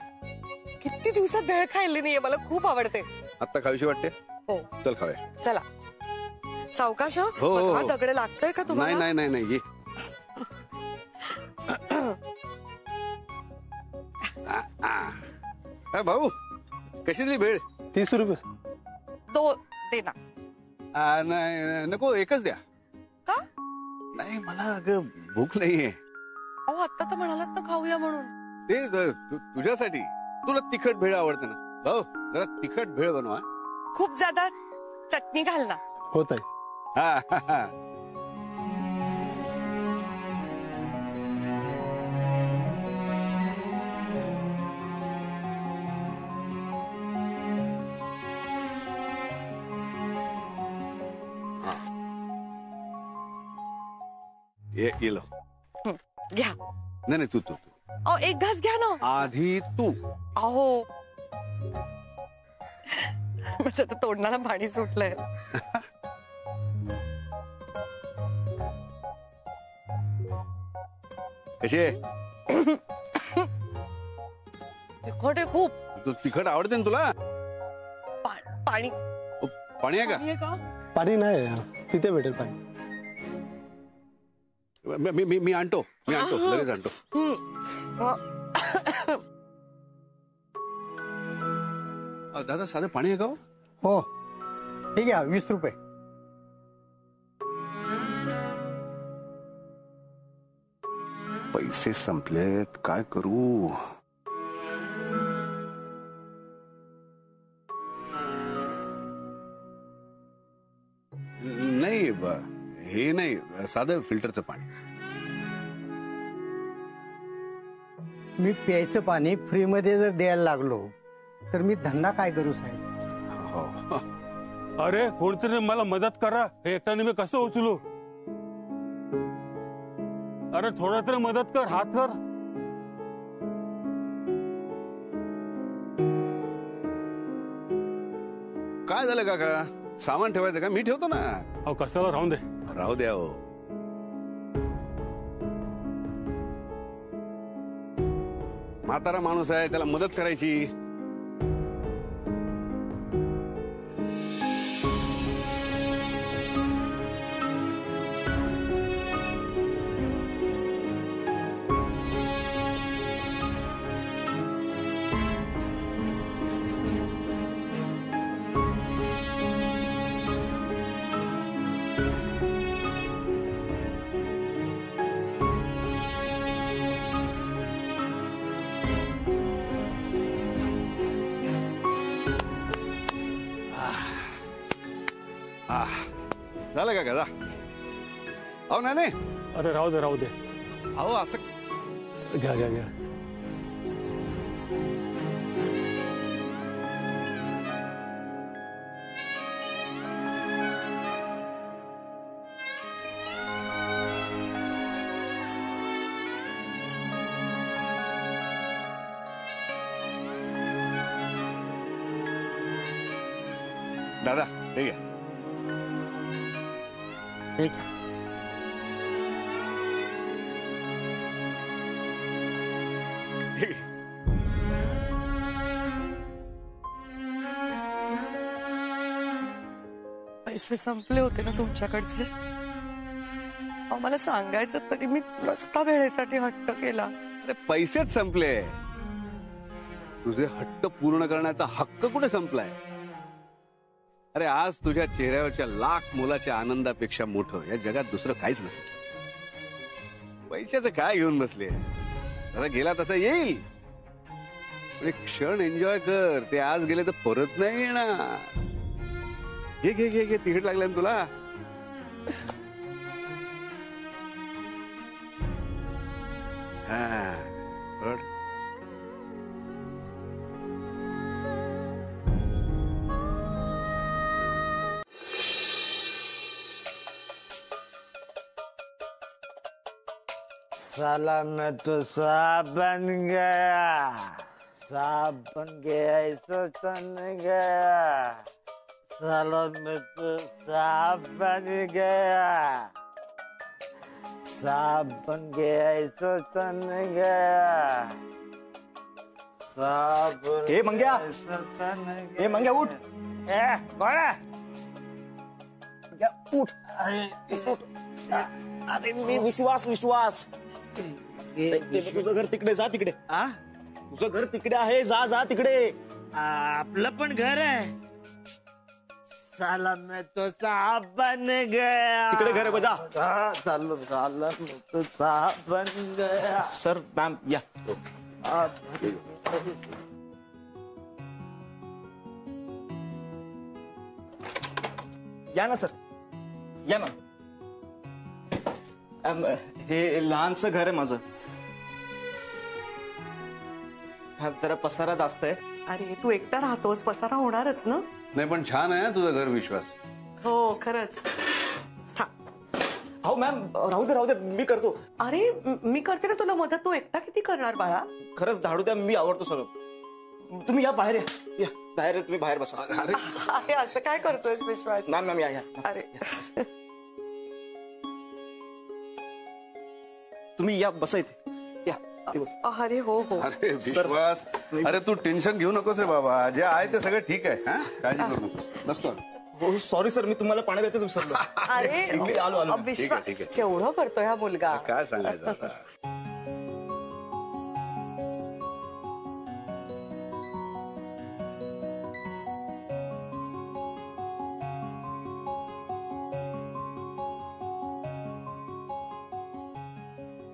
S4: किती दिवसात भेळ खाल्ली नाहीये, मला खूप आवडते.
S3: आता खावीशी वाटते?
S4: हो
S3: चल खाऊया.
S4: चला सावकाश.
S3: हो.
S4: दगड लागतंय का तुम्हाला?
S3: नाही ये. भाऊ कशी दिली भेळ?
S11: 30 रुपये.
S4: 2 दे ना.
S3: नाही नको, एकच द्या.
S4: का?
S3: नाही मला अगं भूक नाहीये.
S4: अहो आता तर म्हणालात ना खाऊया म्हणून.
S3: ते तुझ्यासाठी. तुला तिखट भेळ आवडते ना भाऊ, जरा तिखट भेळ बनवा.
S4: खूप ज्यादा चटणी घाल ना.
S11: होत आहे.
S3: हा. ये लो.
S4: घ्या.
S3: नाही तू
S4: अहो एक घास घ्या ना.
S3: आधी तू.
S4: अहो माझ्या तर तोंडाला पाणी सुटलंय.
S3: कशी आहे?
S4: तिखट आहे खूप.
S3: तू तिखट आवडते ना तुला?
S4: पाणी
S3: पाणी आहे का?
S11: पाणी नाही, तिथे भेटेल पाणी.
S3: मी आणतो लगेच आणतो. दादा साधं पाणी आहे का?
S11: हो ठीक आहे, 20 रुपये.
S3: पैसे संपलेत, काय करू? नाही हे नाही, साधं फिल्टरचं पाणी.
S14: मी प्यायचं पाणी फ्री मध्ये जर द्यायला लागलो तर मी धंदा काय करू साहेब?
S3: अरे कोणतरी मला मदत करा, हे एकट्याने मी कसं उचलू? अरे थोडा तरी मदत कर, हात कर. काय झालं काका? सामान ठेवायचं का? मी ठेवतो ना. अहो कशाला, राहून दे. राहू द्या. हो म्हातारा माणूस आहे, त्याला मदत करायची. झालं का जा? अहो नाही.
S11: अरे राहू दे.
S3: अहो असं
S11: घ्या.
S3: दादा ठीक आहे.
S14: ठीक आहे.
S4: पैसे संपले होते ना तुमच्याकडचे? मला सांगायचं तरी मी रस्ता वेळेसाठी हट्ट केला.
S3: अरे पैसेच संपले, तुझे हट्ट पूर्ण करण्याचा हक्क कुठे संपलाय? अरे आज तुझ्या चेहऱ्यावरच्या लाख मुलाच्या आनंदापेक्षा मोठं या जगात दुसरं काहीच नसेल. पैशाचं काय घेऊन बसले? आता गेला तसा येईल, एक क्षण एन्जॉय कर. ते आज गेले तर परत नाही येणार. घे तिकीट लागलं ना तुला. पड.
S15: साला मैं तो साहब बन गया, साहब बन गया, ऐसा तो नहीं गया. साला मैं तो साहब बन गया, साहब बन गया, ऐसा तो नहीं गया. साहब
S12: ए मंग्या, ए मंग्या उठ.
S15: ए कौन है?
S12: उठ. अरे मी विश्वास तुझं घर तिकडे, जा तिकडे. तुझं घर तिकडे आहे, जा जा तिकडे.
S15: आपलं पण घर आहे. साला मैं तो साहब बन गया.
S12: तिकडे घर आहे बजा.
S15: साला साला मैं तो साहब बन गया.
S12: सर मॅम या. या ना सर, या मॅम. हे लहानसं घर आहे माझं. जरा पसारा जास्त आहे.
S4: अरे तू एकटा राहतोस, पसारा होणारच ना.
S3: नाही पण छान आहे तुझं घर विश्वास.
S4: हो खरंच.
S12: हो मॅम, राहू दे मी करतो.
S4: अरे मी करते ना तुला मदत, तू एकटा किती करणार बाळा.
S12: खरंच धाडू द्या, मी आवडतो सगळं. तुम्ही या बाहेर, या बाहेर, तुम्ही बाहेर बसा.
S4: अरे असं काय करतोय विश्वास.
S12: मॅम या.
S4: अरे
S12: तुम्ही या, बसा इथे. या.
S4: अरे हो हो.
S3: अरे विश्वास, अरे तू टेन्शन घेऊ नकोस रे बाबा. जे आहे ते सगळं ठीक आहे. काळजी करू नकोस. बसतो.
S12: हो सॉरी सर, मी तुम्हाला पाणी देतेच विसरलो.
S4: अरे
S12: आलो.
S4: विश्वास केवढं करतोय हा मुलगा.
S3: काय सांगायचं आता.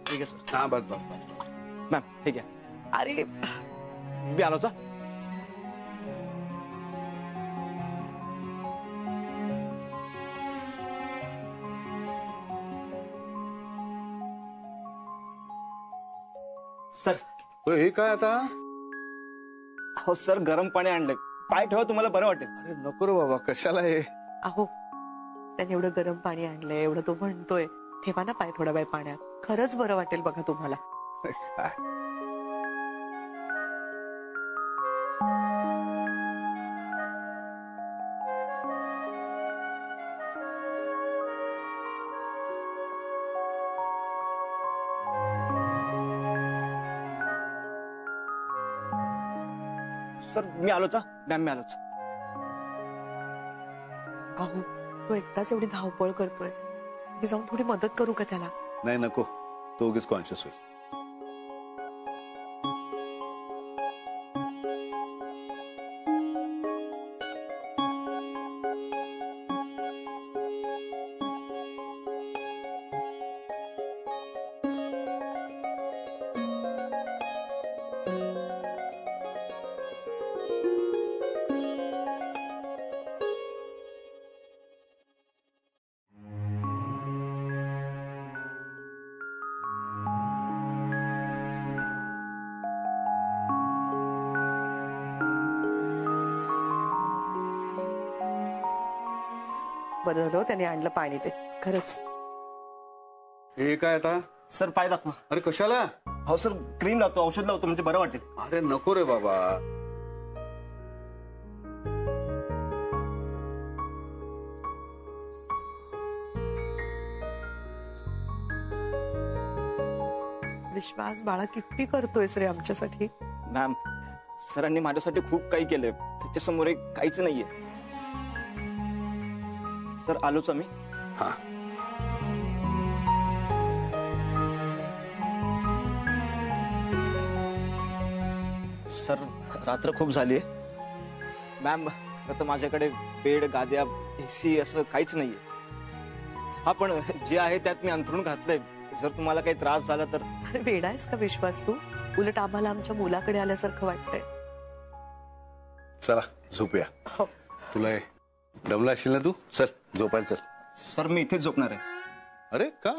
S12: ठीक आहे सर.
S3: हा बस
S12: मॅम ठीक आहे.
S4: अरे
S12: मी आलोच. सर
S3: हे काय आता.
S12: हो सर, गरम पाणी आणलंय, पाय ठेवा, तुम्हाला बरं वाटेल.
S3: अरे नको रे बाबा, कशाला हे.
S4: अहो त्याने एवढं गरम पाणी आणलंय, एवढं तो म्हणतोय, ठेवा ना पाय थोडा वेळ पाण्यात, खरंच बरं वाटेल बघा तुम्हाला.
S12: सर मी आलोच. मॅम मी आलोच.
S4: अहो तो एकटाच एवढी धावपळ करतोय, मी जाऊन थोडी मदत करू का त्याला.
S3: नाही नको, तो उगीच कॉन्शियस होईल.
S4: बरं झालं त्याने आणलं पाणी ते, खरंच.
S3: हे काय आता.
S12: सर पाय दाखवा.
S3: अरे कशाला.
S12: हो सर, क्रीम लावतो, औषध लावतो, म्हणजे बरं वाटेल.
S3: अरे नको रे बाबा.
S4: विश्वास बाळा किती करतोयस रे आमच्यासाठी.
S12: मॅम सरांनी माझ्यासाठी खूप काही केलंय, त्याच्यासमोर एक काहीच नाहीये. सर आलोच आम्ही.
S3: हा
S12: सर, रात्र खूप झालीये. मॅम तर माझ्याकडे बेड, गाद्या, एसी असं काहीच नाहीये. हा पण जे आहे त्यात मी अंथरूण घातलंय. जर तुम्हाला काही त्रास झाला तर.
S4: अरे वेडा आहेस का विश्वास तू. उलट आम्हाला आमच्या मुलाकडे आल्यासारखं वाटतंय.
S3: चला झोपूया. तुला दमला असशील ना तू. चल झोपायला चल.
S12: सर मी इथेच झोपणार आहे.
S3: अरे का.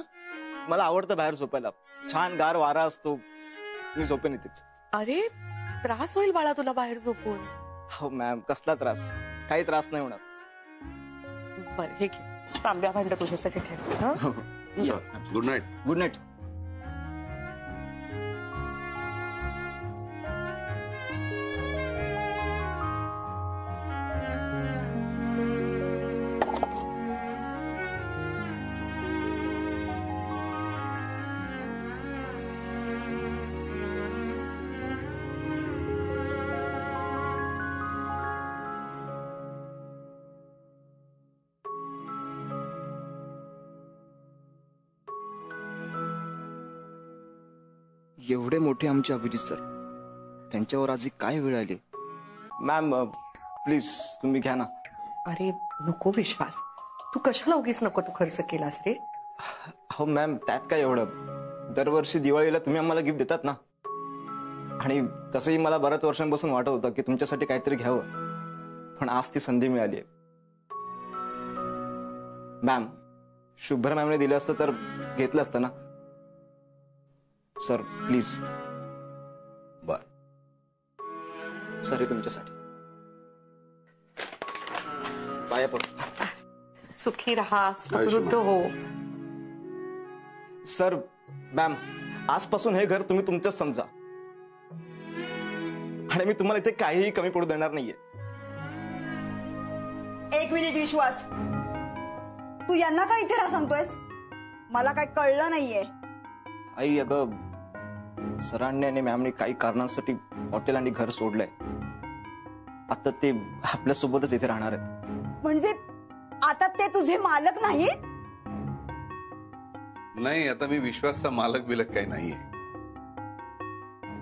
S12: मला आवडतं बाहेर झोपायला. छान गार वारा असतो, मी झोपेन इथेच.
S4: अरे त्रास होईल बाळा तुला बाहेर झोपून.
S12: हो मॅम, कसला त्रास? काही त्रास नाही होणार.
S4: बरं हे घे, तांब्या भांड तुझ्यासाठी ठेव. हं?
S3: Good night.
S12: Good night. एवढे मोठे आमचे अभिजित सर, त्यांच्यावर आज काय वेळ आली. मॅम प्लीज तुम्ही घ्या ना.
S4: अरे नको विश्वास, तू कशाला उगीच नको तू खर्च केलास रे.
S12: हो मॅम, त्यात काय एवढं? दरवर्षी दिवाळीला तुम्ही आम्हाला गिफ्ट देतात ना, आणि तसंही मला बऱ्याच वर्षांपासून वाटत होतं की तुमच्यासाठी काहीतरी घ्यावं, पण आज ती संधी मिळाली. मॅम, शुभ्र मॅमने दिलं असतं तर घेतलं असतं ना. Sir please.
S3: बर
S12: सर, हे तुमच्यासाठी. पाया पड.
S4: सुखी रहा, समृद्ध हो.
S12: सर, मॅम, आजपासून हे घर तुम्ही तुमचंच समजा, आणि मी तुम्हाला इथे काहीही कमी पडू देणार नाहीये.
S16: एक मिनिट विश्वास, तू यांना काय इथे राहा सांगतोयस? मला काय कळलं नाहीये.
S12: आई, अगं सरांनी आणि मॅमने काही कारणांसाठी हॉटेल आणि घर सोडलंय. आता ते आपल्या सोबतच इथे राहणार आहेत.
S16: म्हणजे आता ते तुझे मालक नाहीत?
S3: नाही, आता मी विश्वासचा मालक बिलक काही नाहीये.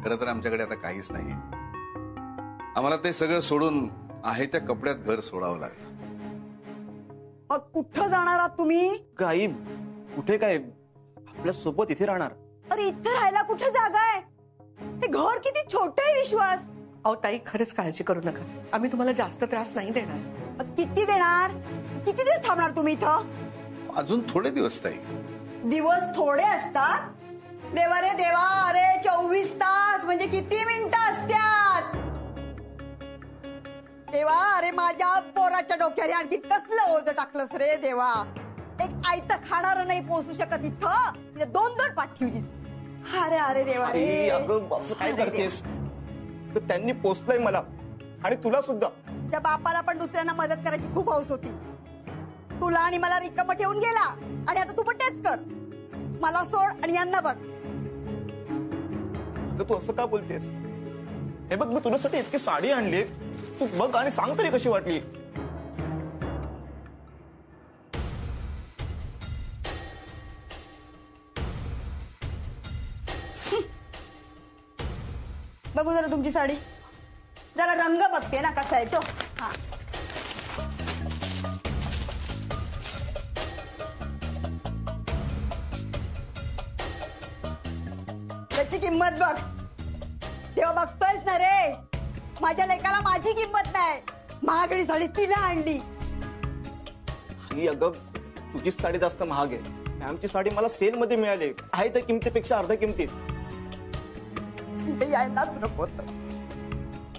S3: खरं तर आमच्याकडे आता काहीच नाहीये. आम्हाला ते सगळं सोडून आहे त्या कपड्यात घर सोडावं लागलं.
S16: मग कुठं जाणार आहात तुम्ही?
S12: काही कुठे काय, आपल्या सोबत इथे राहणार.
S16: अरे इथे राहायला कुठे जागा आहे? ते घर किती छोटं आहे विश्वास.
S4: अहो ताई, खरंच काळजी करू नका, आम्ही तुम्हाला जास्त त्रास नाही देणार.
S16: किती देणार? किती दिवस थांबणार तुम्ही इथं?
S3: अजून थोडे दिवस ताई.
S16: दिवस थोडे असतात? देवा रे देवा, अरे 24 तास म्हणजे किती मिनिटं असतात? देवा, अरे माझ्या पोराच्या डोक्याने आणखी कसलं ओझं टाकलंस रे देवा. एक आयतं खाणार नाही पोहोचू शकत इथं, 2-2 पाठ ठेवलीस. अरे अरे देवा रे.
S12: अगं असं काय करतेस? त्यांनी पोचलंय मला, आणि तुला सुद्धा.
S16: त्या बापाला पण दुसऱ्यांना मदत करायची खूप हौस होती. तुला आणि मला रिकाम ठेवून गेला, आणि आता तू पण तेच कर. मला सोड आणि यांना बघ.
S12: तू असं का बोलतेस? हे बघ, मी तुझ्यासाठी इतकी साडी आणली, तू बघ आणि सांग तरी कशी वाटली.
S16: बघू जरा तुमची साडी, जरा रंग बघते ना कसा आहे तो. हा, त्याची किंमत बघ. तेव्हा बघतोयस ना रे, माझ्या लेकाला माझी किंमत नाही. महागडी साडी तिला आणली.
S12: ही अगं तुझी साडी जास्त महाग आहे, आमची साडी मला सेल मध्ये मिळाली आहे, त्या किमतीपेक्षा अर्ध्या किमतीत.
S16: इथे यायलाच नको होतं.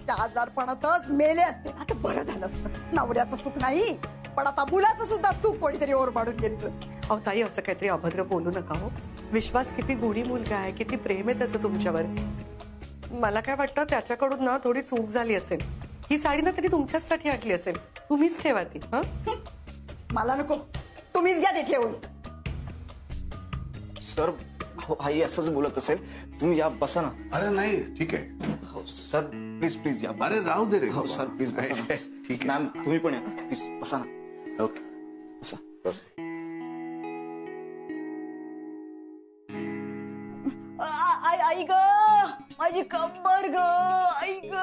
S16: त्या आजारपणातच मेले असते आता बरं झालं असतं. नवऱ्याचं सुख नाही, पण आता मुलाचं सुद्धा सुख कोणीतरी ओरबाडून घेतलं.
S4: अहो ताई, असं काहीतरी अभद्र बोलू नका हो. विश्वास किती गुणी मुलगा आहे, किती प्रेम आहे त्याचं तुमच्यावर. मला काय वाटतं, त्याच्याकडून ना थोडी चूक झाली असेल. ही साडी ना तरी तुमच्याचसाठी आणली असेल, तुम्हीच ठेवा ती.
S16: मला नको, तुम्हीच घ्या ते ठेवून.
S12: सर, आई असंच बोलत असेल, तुम्ही या बसा ना.
S3: अरे नाही, ठीक आहे.
S12: हो सर, प्लीज प्लीज या.
S3: अरे राहू दे रे.
S12: हो सर, प्लीज बसा ना.
S3: ठीक आहे.
S12: मॅम, तुम्ही पण या, प्लीज बसा ना.
S3: ओके,
S12: बसा.
S16: आई ग, माझी कंबर ग, आई ग,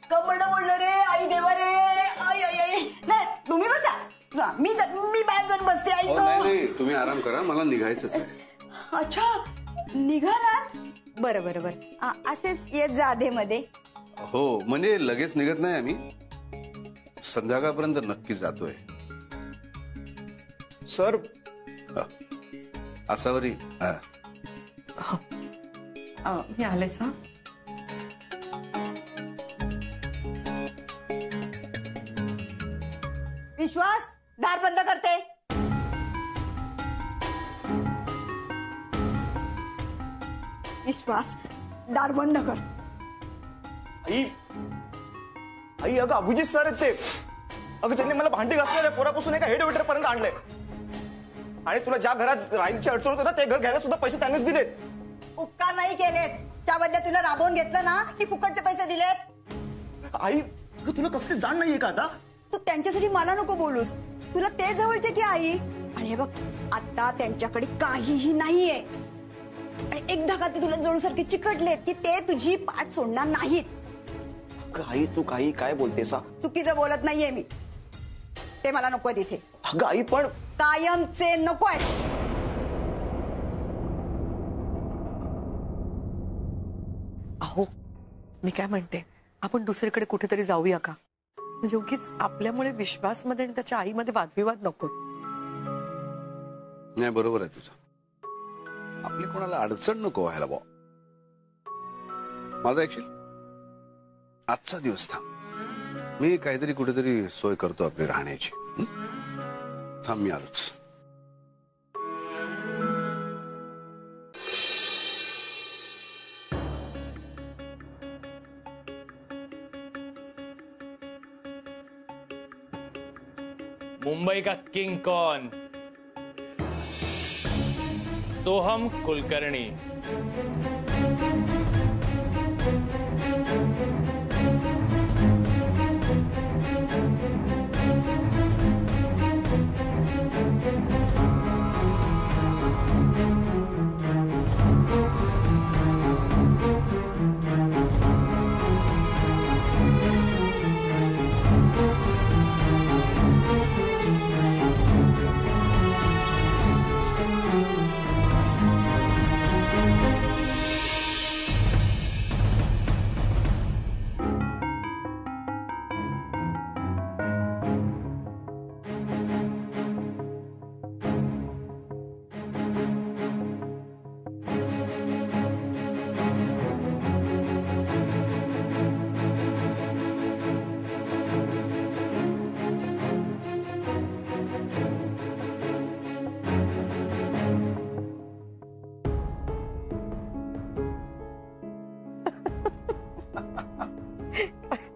S16: कंबर मोडलं रे. आई देवा रे. आई आई आई. नाही, तुम्ही बसा, मी बाहेर जाऊन बसते. आई ग.
S3: नाही, तुम्ही आराम करा, मला निघायचंच आहे.
S16: अच्छा, निघालात? बरं बरं बरं, असेच येत जा आधे मध्ये.
S3: हो, म्हणजे लगेच निघत नाही आम्ही, संध्याकाळपर्यंत नक्की जातोय.
S12: सर,
S3: असावरी
S4: मी आलेच हा.
S16: विश्वास दार बंद करते. विश्वास दार बंद कर.
S12: आई आई अगं अभिजित सर आहेत ते. अगं त्यांनी मला भांडी घासलेल्या पोरापासून एका हेड वेटर पर्यंत आणलंय. आणि तुला ज्या घरात राहायची अडचण होती ना ते घर घ्यायला सुद्धा पैसे त्यांनीच दिलेत.
S16: उपकार नाही केलेत, त्या बदल्यात तुला राबवून घेतलं ना की फुकटचे पैसे दिलेत.
S12: आई तुला कसली जाण नाहीये का आता?
S16: तू त्यांच्यासाठी मला नको बोलूस, तुला ते जवळचे की आई. आणि हे बघ आता त्यांच्याकडे काहीही नाहीये. आणि एकदा का ते तुला जळूसारखे चिकटलेत की ते तुझी पाठ सोडणार नाहीत.
S12: आई तू काही काय बोलतेस?
S16: चुकीचं बोलत नाहीये मी, ते मला नकोय तिथे.
S12: अगं आई पण
S16: कायमचे नकोय.
S4: अहो मी काय म्हणते, आपण दुसरीकडे कुठेतरी जाऊया का? म्हणजे उगीच आपल्यामुळे विश्वासमध्ये आणि त्याच्या आईमध्ये वादविवाद नको.
S3: नाही बरोबर आहे तुझं. आपली कोणाला अडचण नको व्हायला भाऊ. माझा ऍक्च्युअली आजचा दिवस थांब, मी काहीतरी कुठेतरी सोय करतो आपली राहण्याची. थांब मी आलोच.
S5: मुंबई का किंग कौन? सोहम कुलकर्णी.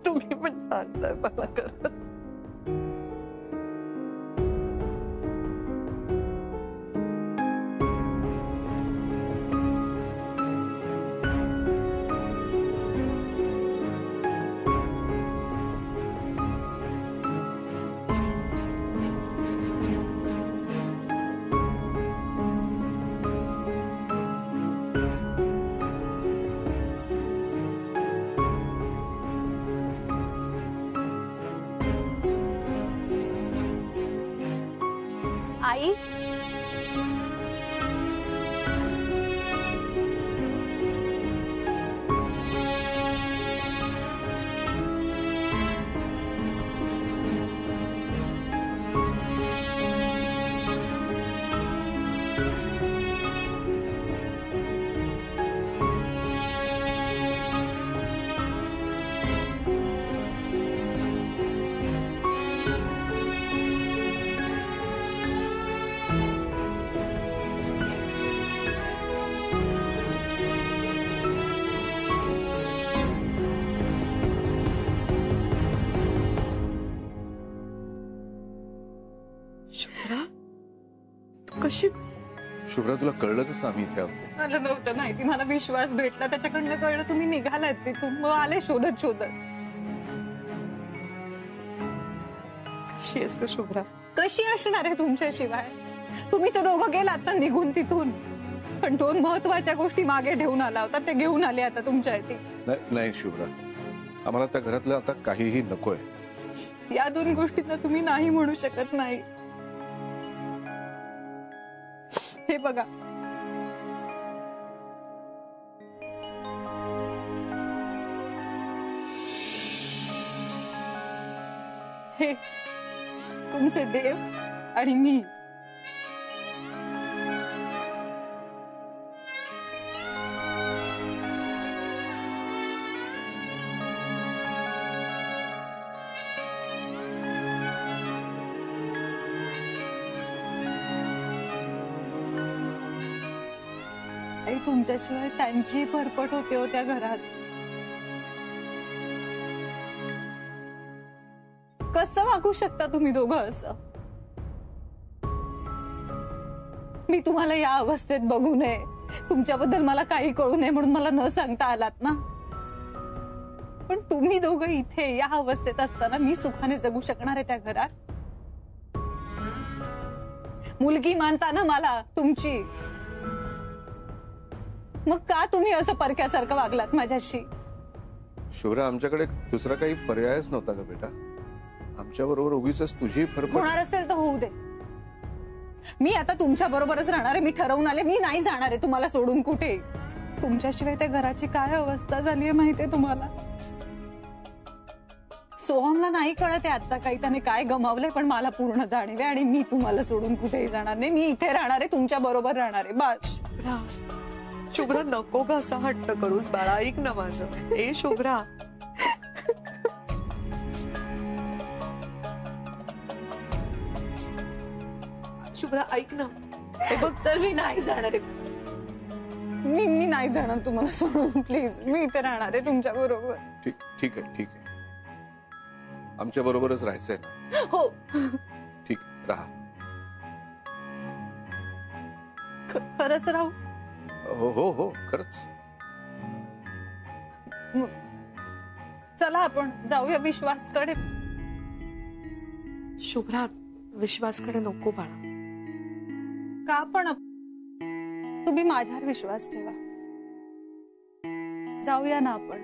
S4: तुम्ही पण सांगताय मला खरंच.
S16: आई
S4: शुभ्रा तू कशी?
S3: शुभ्रा तुला कळलं कसं आम्ही इथे आहोत?
S4: मला नव्हतं माहिती, मला विश्वास भेटला त्याच्याकडनं कळलं तुम्ही निघालात तिथून, मग आले शोधत शोधत. कशी आहेस ग शुभ्रा? कशी असणार आहे तुमच्याशिवाय? तुम्ही तर दोघं गेलात ना निघून तिथून, पण दोन महत्वाच्या गोष्टी मागे ठेवून आला होता, ते घेऊन आले आता तुमच्यासाठी.
S3: नाही शुभ्रा, आम्हाला त्या घरातलं आता काहीही नकोय.
S4: या दोन गोष्टींना तुम्ही नाही म्हणू शकत नाही. हे बघा हे तुमचे देव आणि मी.
S1: अरे तुमच्याशिवाय त्यांची भरपट होते हो त्या घरात. कसं वागू शकता तुम्ही दोघं असं? मी तुम्हाला या अवस्थेत बघू नये, तुमच्याबद्दल मला काही कळू नये म्हणून मला न सांगता आलात ना. पण तुम्ही दोघं इथे या अवस्थेत असताना मी सुखाने जगू शकणार आहे त्या घरात? मुलगी मानता ना मला तुमची, मग का तुम्ही असं परक्यासारखं वागलात माझ्याशी?
S3: शुभ्रा, आमच्याकडे दुसरा काही पर्यायच नव्हता का बेटा. आमच्या बरोबर उगीच तुझी फरफट
S1: होणार असेल तर होऊ दे. मी आता तुमच्या बरोबरच राहणार आहे. मी ठरवून आले, मी नाही जाणार आहे तुम्हाला सोडून कुठे. तुमच्याशिवाय त्या घराची काय अवस्था झाली आहे माहितीये तुम्हाला? सोहमला नाही कळत आहे आता काही त्याने काय गमावलंय, पण मला पूर्ण जाणीव आहे आणि मी तुम्हाला सोडून कुठेही जाणार नाही. मी इथे राहणार आहे, तुमच्या बरोबर राहणार आहे बस.
S4: शुभ्रा नको ग असा हट्ट करूस बाळा, ऐक ना माझं. ए शुभ्रा, शुभ्रा ऐक ना.
S1: हे बघ सर, मी नाही जाणार आहे. मी नाही जाणार तुम्हाला सोडून. प्लीज, मी इथे राहणार आहे तुमच्या बरोबर.
S3: ठीक आहे, ठीक आहे. आमच्या बरोबरच राहायचंय ना?
S1: हो.
S3: ठीक, राहा.
S1: खरंच राहू?
S3: हो हो हो, खरंच.
S1: चला आपण जाऊया विश्वासकडे.
S4: शुभ्रा, विश्वासकडे नको बाळा.
S1: का पण? तुम्ही माझ्यावर विश्वास ठेवा. जाऊया ना आपण.